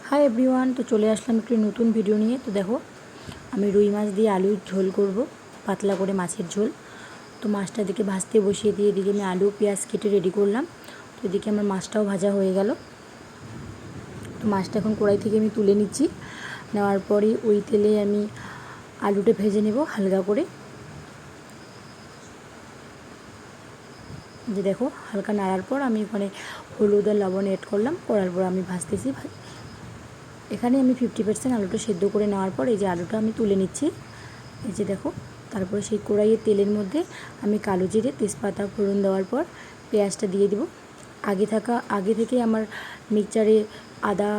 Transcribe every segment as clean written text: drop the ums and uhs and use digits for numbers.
Hi everyone, तो चले आसलाम एक नतून भिडियो निये। तो देखो आमी रुई माछ दिए आलुर झोल करब, पातला करे माछेर झोल। तो माछटा एदिके भाजते बसिए दिए एदिके आमी आलू पेঁয়াজ केटे रेडी करलाम। तो एदिके आमार माछटाও भाजा हये गेल। तो माछटा एखन कड़ाई थेके आमी तुले निচ্ছি। नेওয়ার পরে ওই তেলে আমি আলুটা ভেজে নেব হালকা করে। যে দেখো হালকা নাড়ার পর আমি ওখানে হলুদ আর লবণ এড করলাম, করার পর আমি ভাজতেছি। এখানে আমি 50% আলুটা সেদ্ধ করে নেওয়ার পর এই যে আলুটা আমি তুলে নিচ্ছি। এই যে দেখো, তারপরে সেই কড়াইয়ের তেলের মধ্যে আমি কালো জিরে তেজপাতা ফোড়ন দেওয়ার পর পেঁয়াজটা দিয়ে দেব। আগে থেকে আমার মিক্সচারে আদা,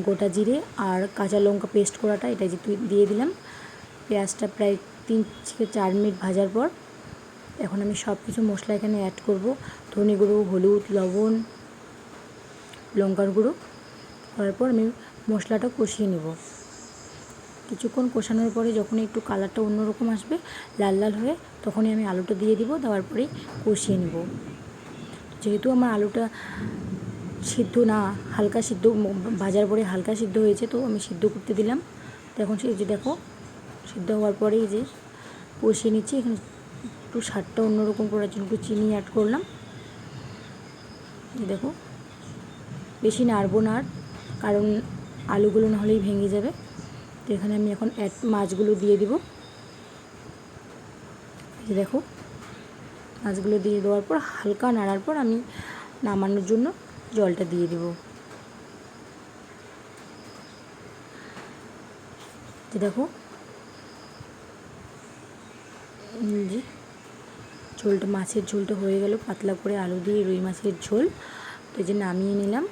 গোটা জিরে আর কাঁচা লঙ্কা পেস্ট করাটা এটা যে দিয়ে দিলাম। পেঁয়াজটা প্রায় 3 থেকে 4 মিনিট ভাজার পর এখন আমি সব কিছু মশলা এখানে অ্যাড করব। ধনে গুঁড়ো, হলুদ, লবণ, লঙ্কার গুঁড়ো করার পর আমি মশলাটা কষিয়ে নেব। কিছুক্ষণ কষানোর পরে যখন একটু কালারটা অন্যরকম আসবে, লাল লাল হয়ে, তখনই আমি আলুটা দিয়ে দিব। দেওয়ার পরেই কষিয়ে নেব। যেহেতু আমার আলুটা সিদ্ধ না, হালকা সিদ্ধ, ভাজার পরে হালকা সিদ্ধ হয়েছে, তো আমি সিদ্ধ করতে দিলাম। তো এখন সেই যে দেখো সিদ্ধ হওয়ার পরেই যে কষিয়ে নিচ্ছি। এখানে একটু স্বাদটা অন্যরকম করার জন্য একটু চিনি অ্যাড করলাম। দেখো বেশি নাড়বো না, কারণ আলুগুলো না হলেই ভেঙে যাবে। তো এখানে আমি এখন মাছগুলো দিয়ে দিব। এই যে দেখো মাছগুলো দিয়ে দেওয়ার পর হালকা নাড়ার পর আমি নামানোর জন্য জলটা দিয়ে দেব। যে দেখো জি ঝোলটা, মাছের ঝোলটা হয়ে গেল পাতলা করে আলু দিয়ে রুই মাছের ঝোল। তো এই যে নামিয়ে নিলাম।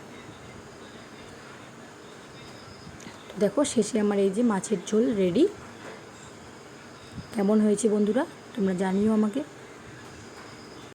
দেখো শেষে আমার এই যে মাছের ঝোল রেডি। কেমন হয়েছে বন্ধুরা তোমরা জানিও আমাকে।